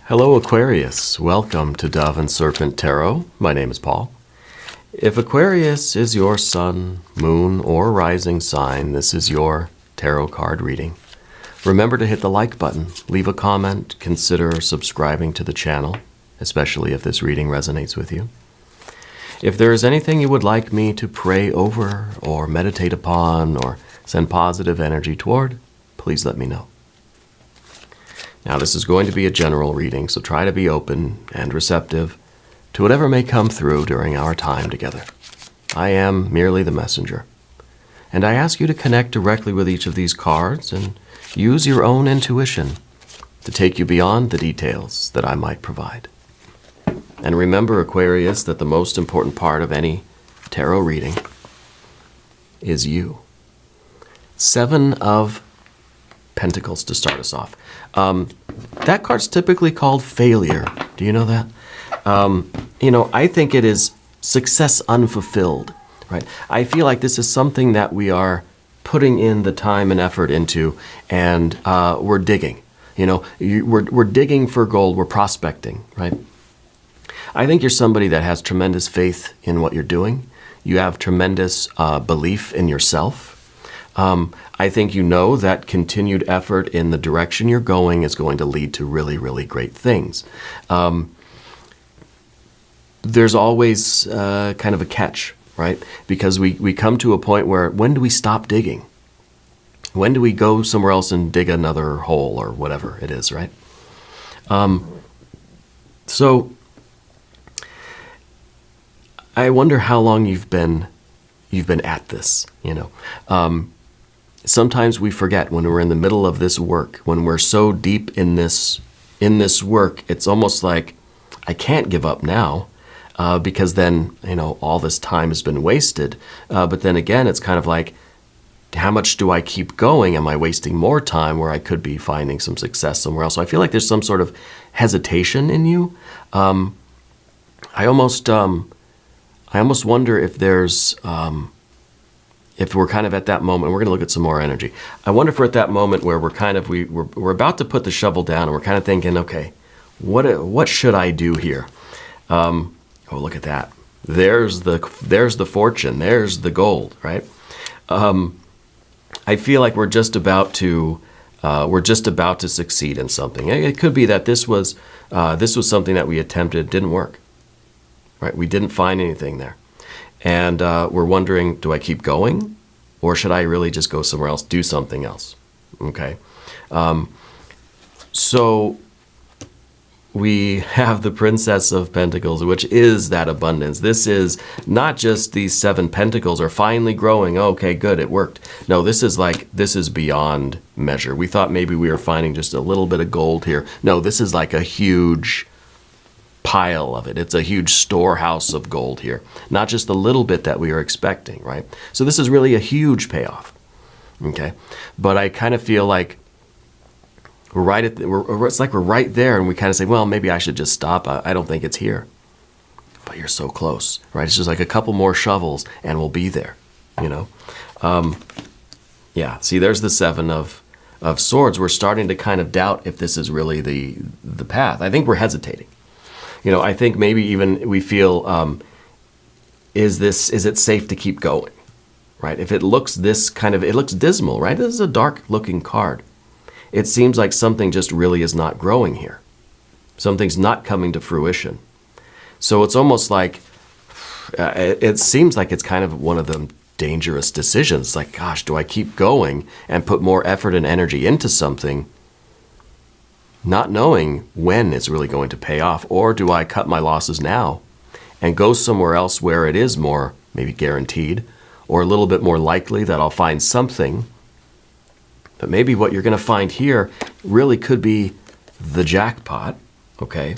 Hello Aquarius, welcome to Dove and Serpent Tarot. My name is Paul. If Aquarius is your sun, moon, or rising sign, this is your tarot card reading. Remember to hit the like button, leave a comment, consider subscribing to the channel, especially if this reading resonates with you. If there is anything you would like me to pray over or meditate upon or send positive energy toward, please let me know. Now, this is going to be a general reading, so try to be open and receptive to whatever may come through during our time together. I am merely the messenger, and I ask you to connect directly with each of these cards and use your own intuition to take you beyond the details that I might provide. And remember, Aquarius, that the most important part of any tarot reading is you. 7 of Pentacles to start us off. That card's typically called failure. Do you know that? I think it is success unfulfilled, right? I feel like this is something that we are putting in the time and effort into, and we're digging. We're digging for gold. We're prospecting, right? I think you're somebody that has tremendous faith in what you're doing. You have tremendous belief in yourself. I think you know that continued effort in the direction you're going is going to lead to really, really great things. There's always kind of a catch, right? Because we come to a point where, when do we stop digging? When do we go somewhere else and dig another hole or whatever it is, right? So I wonder how long you've been at this, Sometimes we forget when we're in the middle of this work, when we're so deep in this work, it's almost like I can't give up now because then, all this time has been wasted. But then again, it's kind of like, how much do I keep going? Am I wasting more time where I could be finding some success somewhere else? So I feel like there's some sort of hesitation in you. I almost wonder if there's, if we're kind of at that moment. We're going to look at some more energy. I wonder if we're at that moment where we're about to put the shovel down, and we're kind of thinking, okay, what should I do here? Oh, look at that. There's the fortune. There's the gold, right? I feel like we're just about to succeed in something. It could be that this was something that we attempted, didn't work. Right? We didn't find anything there. And we're wondering, do I keep going? Or should I really just go somewhere else, do something else? Okay. So we have the Princess of Pentacles, which is that abundance. This is not just these 7 pentacles are finally growing. Okay, good, it worked. No, this is beyond measure. We thought maybe we were finding just a little bit of gold here. No, this is like a huge pile of it. It's a huge storehouse of gold here. Not just the little bit that we are expecting, right? So this is really a huge payoff, okay? But I kind of feel like it's like we're right there, and we kind of say, well, maybe I should just stop. I don't think it's here. But you're so close, right? It's just like a couple more shovels, and we'll be there, Yeah, see, there's the 7 of Swords. We're starting to kind of doubt if this is really the path. I think we're hesitating. I think maybe even we feel, is it safe to keep going, right? If it looks it looks dismal, right? This is a dark looking card. It seems like something just really is not growing here. Something's not coming to fruition. So it's almost like, it seems like it's kind of one of the dangerous decisions. Like, gosh, do I keep going and put more effort and energy into something, not knowing when it's really going to pay off? Or do I cut my losses now and go somewhere else where it is more maybe guaranteed or a little bit more likely that I'll find something? But maybe what you're going to find here really could be the jackpot, okay?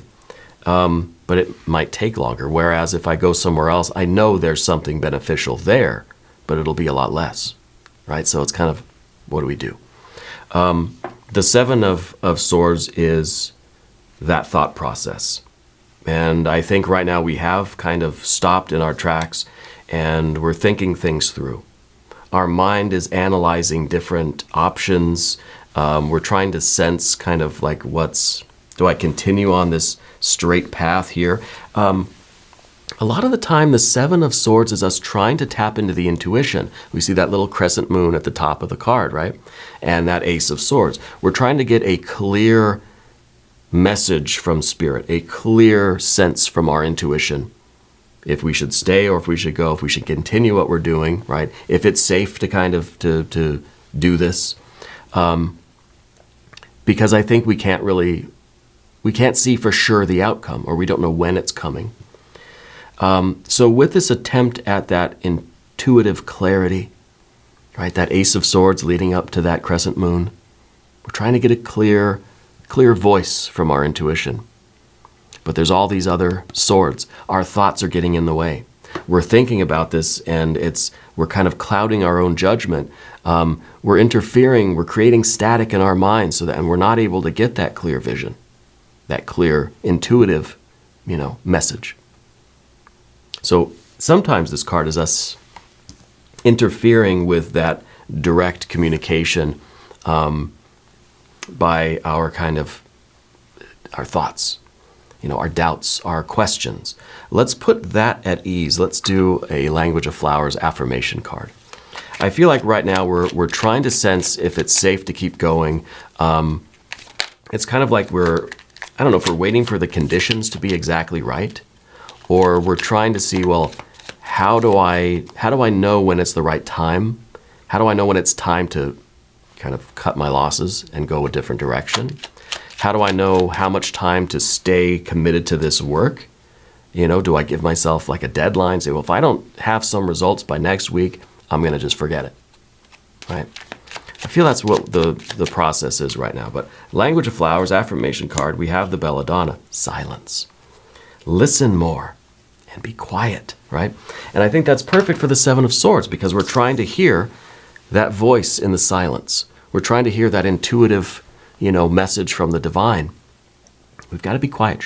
But it might take longer. Whereas if I go somewhere else, I know there's something beneficial there, but it'll be a lot less, right? So it's kind of, what do we do? The 7 of Swords is that thought process. And I think right now we have kind of stopped in our tracks and we're thinking things through. Our mind is analyzing different options. We're trying to sense kind of like what's Do I continue on this straight path here? A lot of the time, the Seven of Swords is us trying to tap into the intuition. We see that little crescent moon at the top of the card, right? And that Ace of Swords. We're trying to get a clear message from Spirit, a clear sense from our intuition. If we should stay or if we should go, if we should continue what we're doing, right? If it's safe to kind of to do this. Because I think we can't see for sure the outcome, or we don't know when it's coming. So with this attempt at that intuitive clarity, right, that Ace of Swords leading up to that crescent moon, we're trying to get a clear voice from our intuition. But there's all these other swords. Our thoughts are getting in the way. We're thinking about this, and we're kind of clouding our own judgment. We're interfering, we're creating static in our minds, and we're not able to get that clear vision, that clear intuitive, message. So sometimes this card is us interfering with that direct communication by our thoughts, our doubts, our questions. Let's put that at ease. Let's do a Language of Flowers affirmation card. I feel like right now we're trying to sense if it's safe to keep going. It's kind of like I don't know if we're waiting for the conditions to be exactly right, or we're trying to see, well, how do I know when it's the right time? How do I know when it's time to kind of cut my losses and go a different direction? How do I know how much time to stay committed to this work? Do I give myself like a deadline? Say, well, if I don't have some results by next week, I'm going to just forget it, right? I feel that's what the process is right now. But Language of Flowers, affirmation card, we have the belladonna, silence. Listen more and be quiet, right? And I think that's perfect for the Seven of Swords because we're trying to hear that voice in the silence. We're trying to hear that intuitive, message from the divine. We've got to be quiet,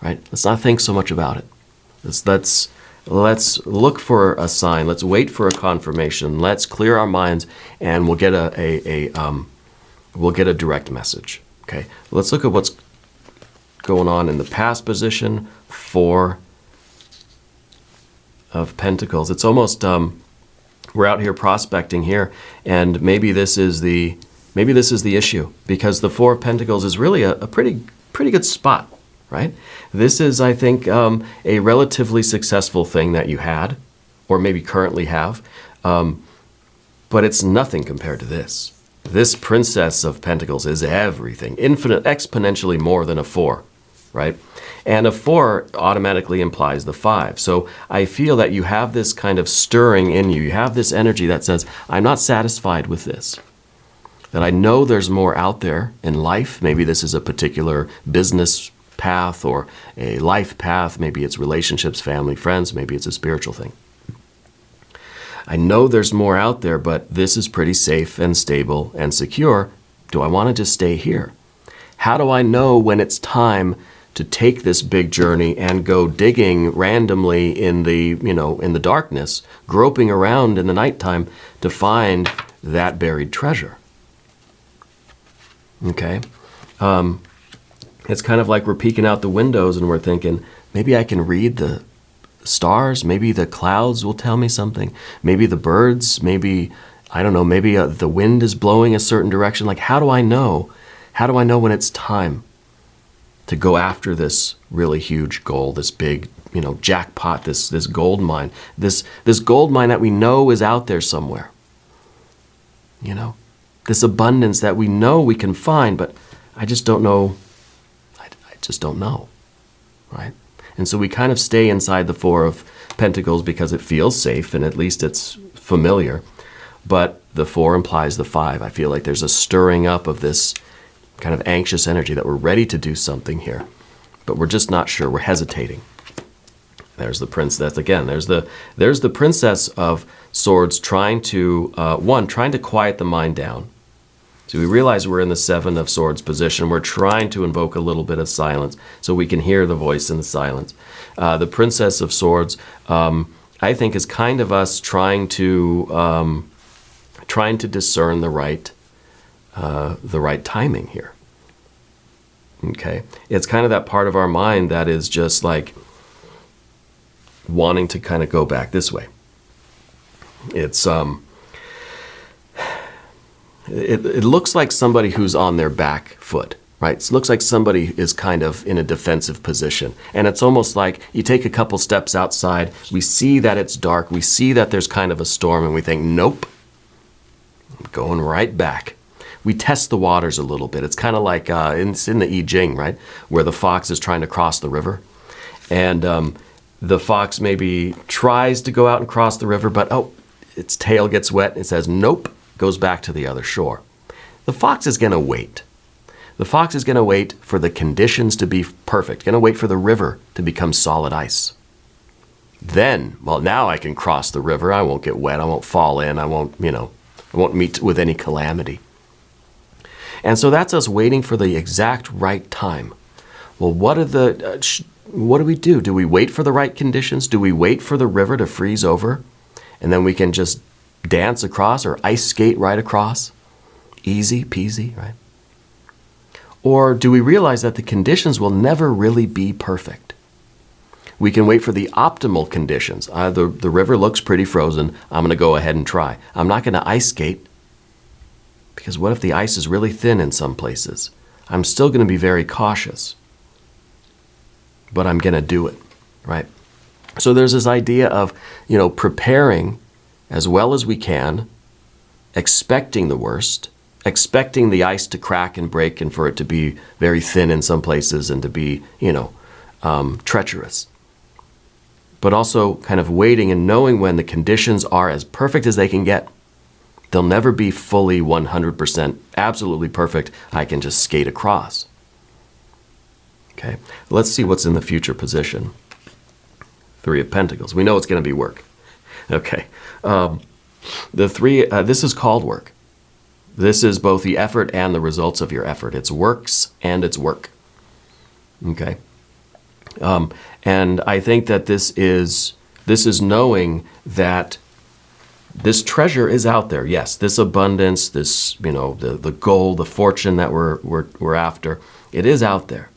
right? Let's not think so much about it. Let's look for a sign. Let's wait for a confirmation. Let's clear our minds, and we'll get a direct message. Okay. Let's look at what's going on in the past position. 4 of Pentacles. It's almost we're out here prospecting here, and maybe this is the issue because the 4 of Pentacles is really a pretty good spot. Right? This is, I think, a relatively successful thing that you had, or maybe currently have, but it's nothing compared to this. This Princess of Pentacles is everything, exponentially more than a 4, right? And a 4 automatically implies the 5. So I feel that you have this kind of stirring in you. You have this energy that says, I'm not satisfied with this. That I know there's more out there in life. Maybe this is a particular business path or a life path. Maybe it's relationships, family, friends. Maybe it's a spiritual thing. I know there's more out there, but this is pretty safe and stable and secure. Do I want to just stay here? How do I know when it's time to take this big journey and go digging randomly in the darkness, groping around in the nighttime to find that buried treasure? Okay. It's kind of like we're peeking out the windows and we're thinking, maybe I can read the stars, maybe the clouds will tell me something, maybe the birds, maybe, I don't know, maybe the wind is blowing a certain direction. Like, how do I know? How do I know when it's time to go after this really huge goal, this big, jackpot, this gold mine, this gold mine that we know is out there somewhere? This abundance that we know we can find, but I just don't know. Just don't know, right? And so we kind of stay inside the 4 of Pentacles because it feels safe and at least it's familiar. But the 4 implies the 5. I feel like there's a stirring up of this kind of anxious energy that we're ready to do something here, but we're just not sure. We're hesitating. There's the princess again. There's the Princess of Swords trying to quiet the mind down. So we realize we're in the 7 of Swords position. We're trying to invoke a little bit of silence so we can hear the voice in the silence. The Princess of Swords, I think, is kind of us trying to discern the right timing here. Okay? It's kind of that part of our mind that is just like wanting to kind of go back this way. It's it looks like somebody who's on their back foot, right? It looks like somebody is kind of in a defensive position. And it's almost like you take a couple steps outside, we see that it's dark, we see that there's kind of a storm, and we think, nope, I'm going right back. We test the waters a little bit. It's kind of like, it's in the Jing, right? Where the fox is trying to cross the river. And the fox maybe tries to go out and cross the river, but its tail gets wet. It says, nope, goes back to the other shore. The fox is going to wait. The fox is going to wait for the conditions to be perfect, going to wait for the river to become solid ice. Then, well, now I can cross the river. I won't get wet. I won't fall in. I won't meet with any calamity. And so that's us waiting for the exact right time. Well, what do we do? Do we wait for the right conditions? Do we wait for the river to freeze over? And then we can just dance across or ice skate right across? Easy peasy, right? Or do we realize that the conditions will never really be perfect? We can wait for the optimal conditions. The river looks pretty frozen. I'm going to go ahead and try. I'm not going to ice skate, because what if the ice is really thin in some places? I'm still going to be very cautious, but I'm going to do it, right? So there's this idea of, preparing as well as we can, expecting the worst, expecting the ice to crack and break and for it to be very thin in some places and to be, treacherous. But also kind of waiting and knowing when the conditions are as perfect as they can get. They'll never be fully 100% absolutely perfect. I can just skate across. Okay, let's see what's in the future position. 3 of Pentacles. We know it's going to be work. Okay, this is called work. This is both the effort and the results of your effort. It's works and it's work. Okay, and I think that this is knowing that this treasure is out there. Yes, this abundance, this the gold, the fortune that we're after, it is out there,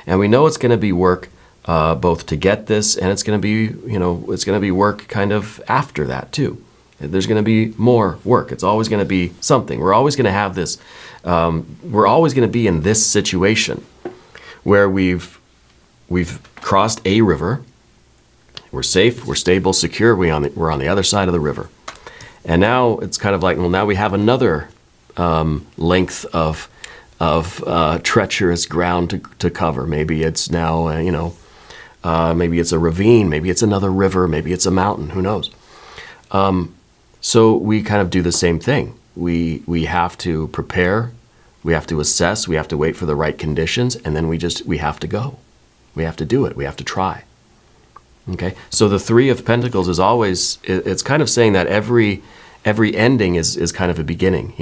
and we know it's going to be work both to get this, and it's going to be work kind of after that too. There's going to be more work. It's always going to be something. We're always going to have this. We're always going to be in this situation where we've crossed a river. We're safe. We're stable, secure. We're on the other side of the river. And now it's kind of like, well, now we have another length of treacherous ground to cover. Maybe it's now, maybe it's a ravine, maybe it's another river, maybe it's a mountain, who knows? So we kind of do the same thing. We have to prepare, we have to assess, we have to wait for the right conditions, and then we have to go. We have to do it, we have to try. Okay, so the 3 of Pentacles is always, it's kind of saying that every ending is kind of a beginning.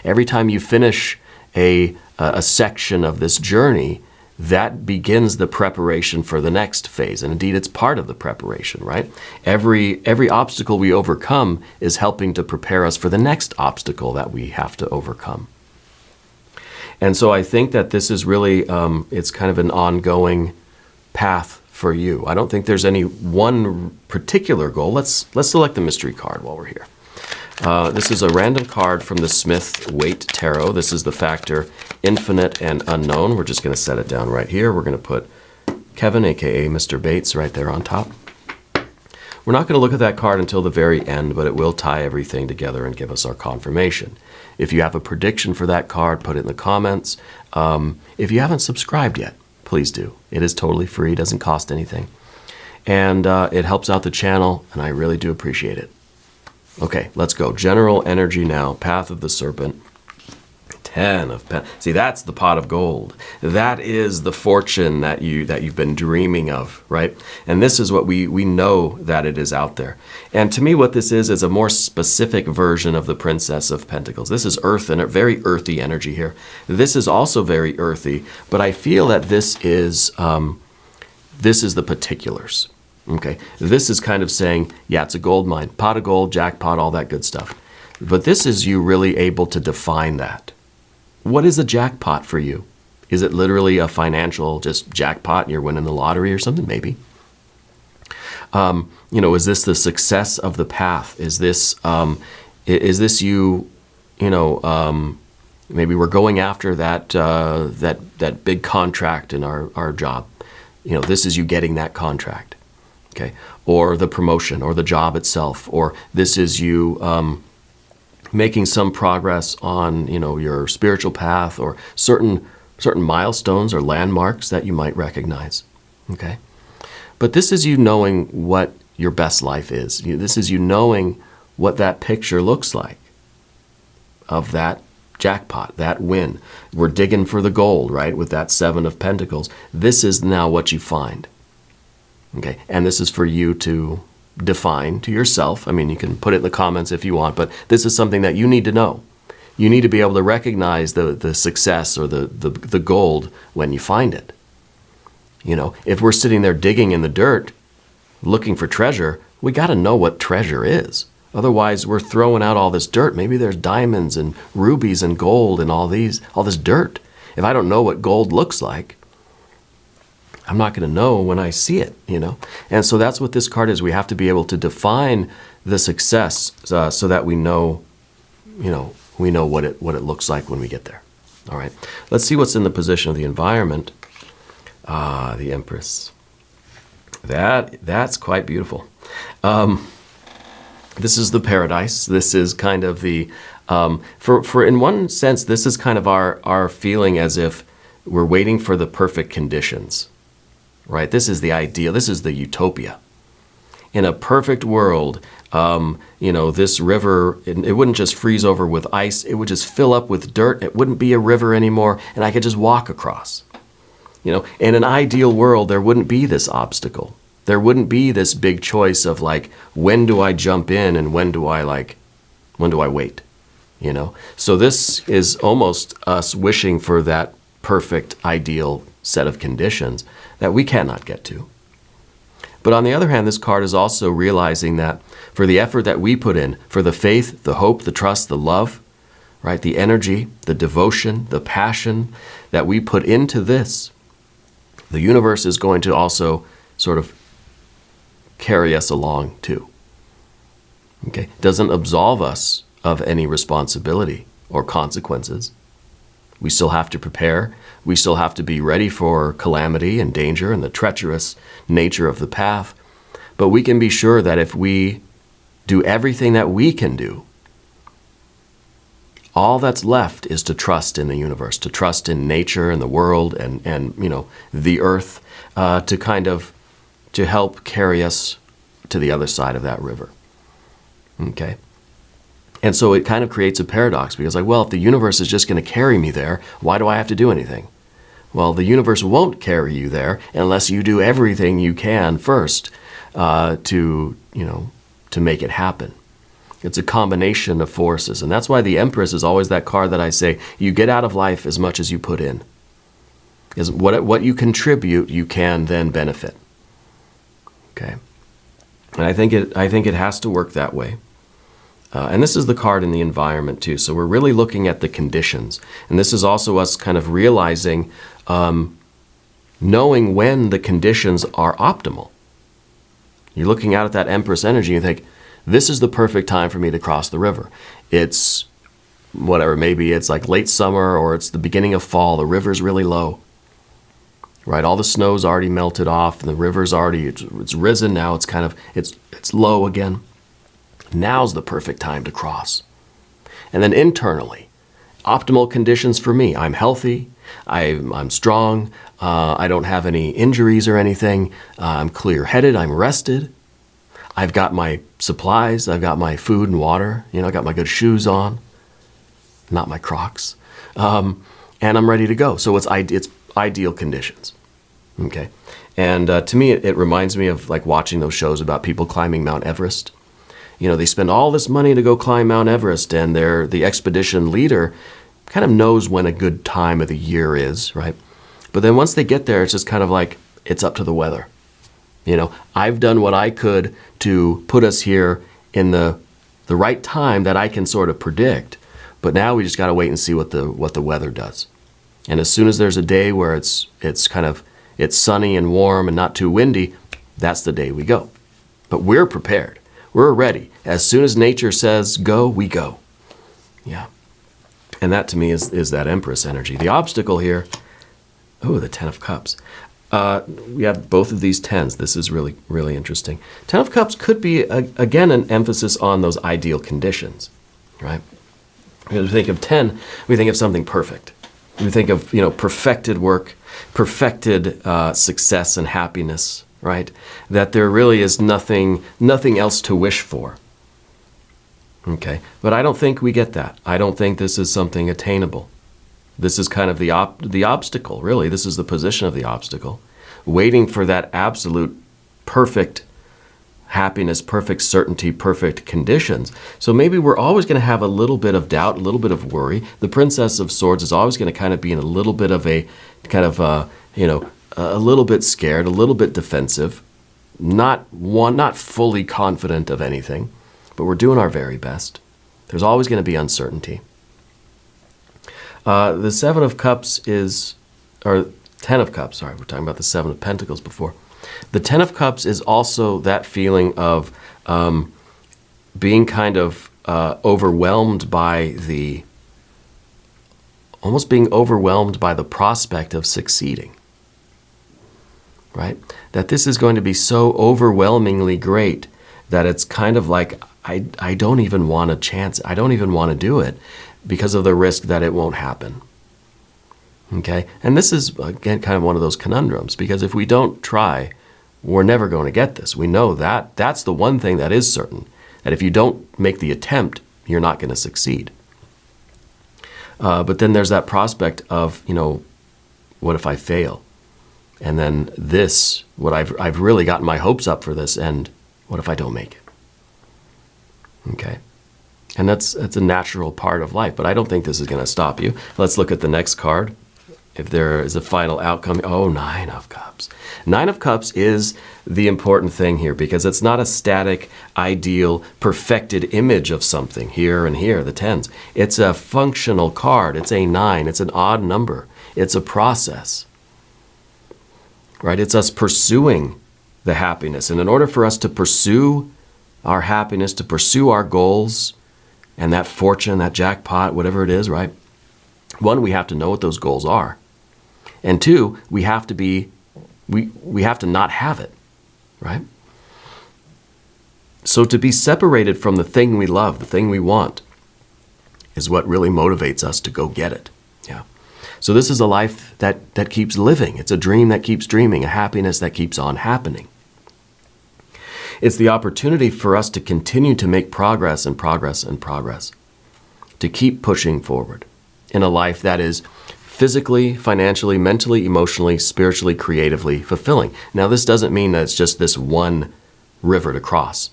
Every time you finish a section of this journey, that begins the preparation for the next phase. And indeed, it's part of the preparation, right? Every obstacle we overcome is helping to prepare us for the next obstacle that we have to overcome. And so I think that this is really, it's kind of an ongoing path for you. I don't think there's any one particular goal. Let's select the mystery card while we're here. This is a random card from the Smith-Waite Tarot. This is the factor infinite and unknown. We're just going to set it down right here. We're going to put Kevin, aka Mr. Bates, right there on top. We're not going to look at that card until the very end, but it will tie everything together and give us our confirmation. If you have a prediction for that card, put it in the comments. If you haven't subscribed yet, please do. It is totally free, doesn't cost anything. And it helps out the channel, and I really do appreciate it. Okay, let's go. General energy now. Path of the Serpent. 10 of Pentacles. See, that's the pot of gold. That is the fortune that you've been dreaming of, right? And this is what we know that it is out there. And to me, what this is a more specific version of the Princess of Pentacles. This is earth and a very earthy energy here. This is also very earthy, but I feel that this is the particulars. Okay, this is kind of saying, yeah, it's a gold mine, pot of gold, jackpot, all that good stuff. But this is you really able to define that. What is a jackpot for you? Is it literally a financial just jackpot and you're winning the lottery or something? Maybe. Is this the success of the path? Is this you, maybe we're going after that big contract in our job. This is you getting that contract, okay? Or the promotion, or the job itself, or this is you making some progress on, your spiritual path, or certain milestones or landmarks that you might recognize, okay? But this is you knowing what your best life is. This is you knowing what that picture looks like of that jackpot, that win. We're digging for the gold, right, with that 7 of Pentacles. This is now what you find, okay? And this is for you to define to yourself. I mean, you can put it in the comments if you want, but this is something that you need to know. You need to be able to recognize the success or the gold when you find it. If we're sitting there digging in the dirt, looking for treasure, we got to know what treasure is. Otherwise, we're throwing out all this dirt. Maybe there's diamonds and rubies and gold and all this dirt. If I don't know what gold looks like, I'm not going to know when I see it, And so that's what this card is. We have to be able to define the success so that we know, what it looks like when we get there. All right. Let's see what's in the position of the environment. The Empress. That's quite beautiful. This is the paradise. This is kind of the, for in one sense, this is kind of our feeling as if we're waiting for the perfect conditions, right? This is the ideal. This is the utopia. In a perfect world, this river, it wouldn't just freeze over with ice. It would just fill up with dirt. It wouldn't be a river anymore, and I could just walk across. In an ideal world, there wouldn't be this obstacle. There wouldn't be this big choice of like, when do I jump in and when do I wait? So this is almost us wishing for that perfect, ideal set of conditions that we cannot get to. But on the other hand, this card is also realizing that for the effort that we put in, for the faith, the hope, the trust, the love, right, the energy, the devotion, the passion that we put into this, the universe is going to also sort of carry us along too. Okay? Doesn't absolve us of any responsibility or consequences. We still have to prepare. We still have to be ready for calamity and danger and the treacherous nature of the path. But we can be sure that if we do everything that we can do, all that's left is to trust in the universe, to trust in nature and the world and the earth, to help carry us to the other side of that river. Okay? And so it kind of creates a paradox because if the universe is just going to carry me there, why do I have to do anything? Well, the universe won't carry you there unless you do everything you can first to make it happen. It's a combination of forces. And that's why the Empress is always that card that I say, you get out of life as much as you put in. Is what you contribute, you can then benefit. Okay? And I think it has to work that way. And this is the card in the environment too. So we're really looking at the conditions. And this is also us kind of realizing, knowing when the conditions are optimal. You're looking out at that Empress energy and you think, this is the perfect time for me to cross the river. It's whatever, maybe it's like late summer or it's the beginning of fall. The river's really low, right? All the snow's already melted off and the river's already, it's risen now. It's kind of, it's low again. Now's the perfect time to cross. And then internally, optimal conditions for me. I'm healthy. I'm strong. I don't have any injuries or anything. I'm clear-headed. I'm rested. I've got my supplies. I've got my food and water. I got my good shoes on, not my Crocs. And I'm ready to go. So it's ideal conditions. Okay. And to me, it reminds me of like watching those shows about people climbing Mount Everest. They spend all this money to go climb Mount Everest, and the expedition leader kind of knows when a good time of the year is, right? But then once they get there, it's just kind of like, it's up to the weather. I've done what I could to put us here in the right time that I can sort of predict, but now we just got to wait and see what the weather does. And as soon as there's a day where it's sunny and warm and not too windy, that's the day we go. But we're prepared. We're ready. As soon as nature says go, we go. Yeah. And that to me is that Empress energy. The obstacle here, the Ten of Cups. We have both of these tens. This is really, really interesting. Ten of Cups could be, again, an emphasis on those ideal conditions, right? When we think of 10, we think of something perfect. We think of, perfected work, perfected success and happiness, right? That there really is nothing else to wish for. Okay, but I don't think we get that. I don't think this is something attainable. This is kind of the obstacle, really. This is the position of the obstacle, waiting for that absolute perfect happiness, perfect certainty, perfect conditions. So maybe we're always going to have a little bit of doubt, a little bit of worry. The Princess of Swords is always going to kind of be in a little bit of a a little bit scared, a little bit defensive, not fully confident of anything, but we're doing our very best. There's always going to be uncertainty. The Seven of Cups or Ten of Cups, sorry, we're talking about the Seven of Pentacles before. The Ten of Cups is also that feeling of being kind of overwhelmed by almost being overwhelmed by the prospect of succeeding, right? That this is going to be so overwhelmingly great that it's kind of like, I don't even want a chance. I don't even want to do it because of the risk that it won't happen. Okay? And this is, again, kind of one of those conundrums, because if we don't try, we're never going to get this. We know that. That's the one thing that is certain, that if you don't make the attempt, you're not going to succeed. But then there's that prospect of, what if I fail? And then I've really gotten my hopes up for this, and what if I don't make it? Okay. And that's a natural part of life, but I don't think this is going to stop you. Let's look at the next card. If there is a final outcome, Nine of Cups. Nine of Cups is the important thing here, because it's not a static, ideal, perfected image of something here and here, the tens. It's a functional card. It's a 9. It's an odd number. It's a process, right? It's us pursuing the happiness. And in order for us to pursue our happiness, to pursue our goals, and that fortune, that jackpot, whatever it is, right? One, we have to know what those goals are. And two, we have to not have it, right? So to be separated from the thing we love, the thing we want, is what really motivates us to go get it. Yeah. So this is a life that keeps living. It's a dream that keeps dreaming, a happiness that keeps on happening. It's the opportunity for us to continue to make progress and progress and progress, to keep pushing forward in a life that is physically, financially, mentally, emotionally, spiritually, creatively fulfilling. Now, this doesn't mean that it's just this one river to cross.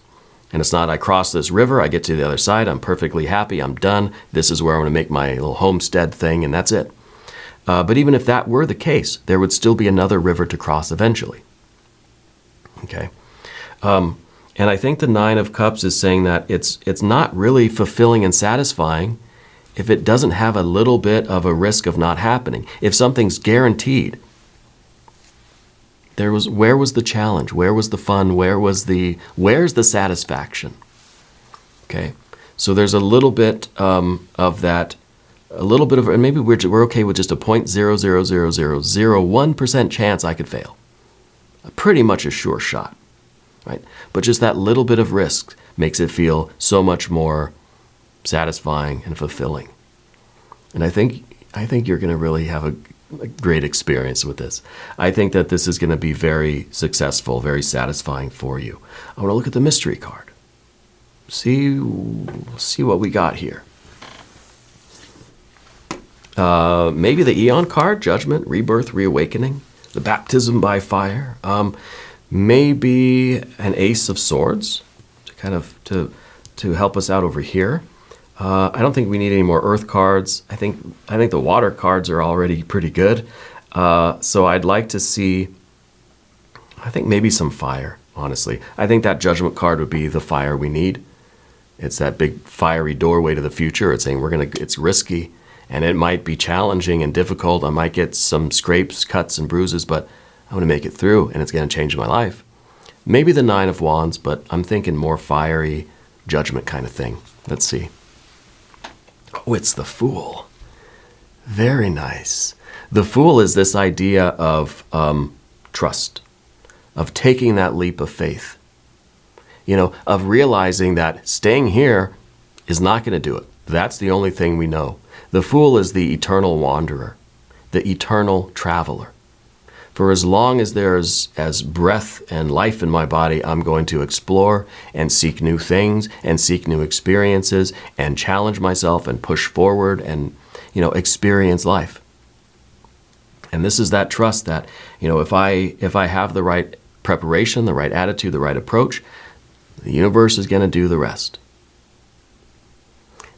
And it's not, I cross this river, I get to the other side, I'm perfectly happy, I'm done, this is where I'm going to make my little homestead thing, and that's it. But even if that were the case, there would still be another river to cross eventually. Okay? And I think the Nine of Cups is saying that it's not really fulfilling and satisfying if it doesn't have a little bit of a risk of not happening. If something's guaranteed, where was the challenge? Where was the fun? Where's the satisfaction? Okay, so there's a little bit of that, and maybe we're okay with just a 0.00001% chance I could fail. Pretty much a sure shot, right? But just that little bit of risk makes it feel so much more satisfying and fulfilling. And I think you're going to really have a great experience with this. I think that this is going to be very successful, very satisfying for you. I want to look at the mystery card. See what we got here. Maybe the Eon card, Judgment, Rebirth, Reawakening, the Baptism by Fire. Maybe an Ace of Swords to help us out over here. I don't think we need any more Earth cards. I think the Water cards are already pretty good. So I'd like to see, I think maybe some Fire, honestly. I think that Judgment card would be the fire we need. It's that big fiery doorway to the future. It's saying it's risky, And it might be challenging and difficult. I might get some scrapes, cuts, and bruises, but I'm going to make it through, and it's going to change my life. Maybe the Nine of Wands, but I'm thinking more fiery judgment kind of thing. Let's see. Oh, it's the Fool. Very nice. The Fool is this idea of trust, of taking that leap of faith, of realizing that staying here is not going to do it. That's the only thing we know. The Fool is the eternal wanderer, the eternal traveler. For as long as there's as breath and life in my body, I'm going to explore and seek new things and seek new experiences and challenge myself and push forward and, experience life. And this is that trust that, if I have the right preparation, the right attitude, the right approach, the universe is going to do the rest.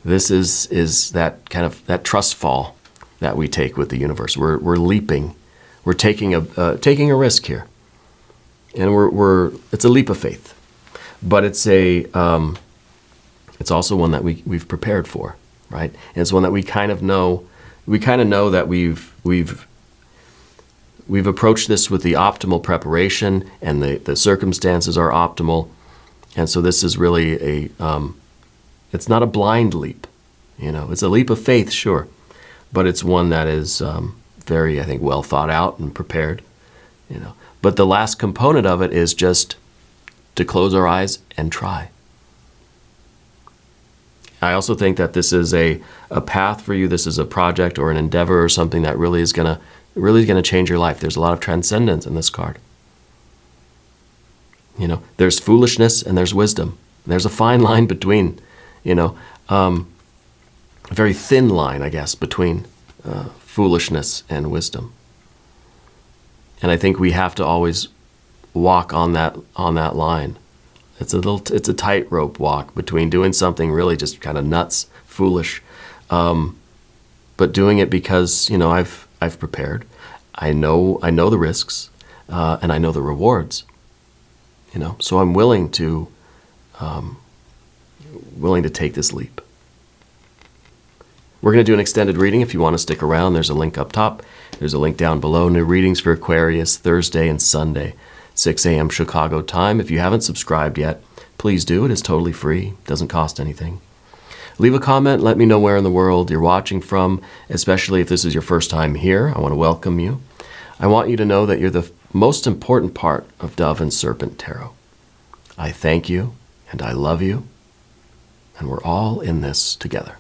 This is that kind of that trust fall that we take with the universe. We're leaping. We're taking a risk here, and it's a leap of faith, but it's also one that we've prepared for, right? And it's one that we kind of know. We kind of know that we've approached this with the optimal preparation, and the circumstances are optimal, and so this is really it's not a blind leap, It's a leap of faith, sure, but it's one that is very, I think, well thought out and prepared, But the last component of it is just to close our eyes and try. I also think that this is a path for you. This is a project or an endeavor or something that really is gonna change your life. There's a lot of transcendence in this card. There's foolishness and there's wisdom. There's a fine line between, a very thin line, I guess, between foolishness and wisdom. And I think we have to always walk on that line. It's a tightrope walk between doing something really just kind of nuts, foolish, but doing it because I've prepared. I know the risks, and I know the rewards. So I'm willing to take this leap. We're going to do an extended reading. If you want to stick around, there's a link up top. There's a link down below. New readings for Aquarius Thursday and Sunday, 6 a.m. Chicago time. If you haven't subscribed yet, please do. It is totally free. Doesn't cost anything. Leave a comment. Let me know where in the world you're watching from, especially if this is your first time here. I want to welcome you. I want you to know that you're the most important part of Dove and Serpent Tarot. I thank you, and I love you, and we're all in this together.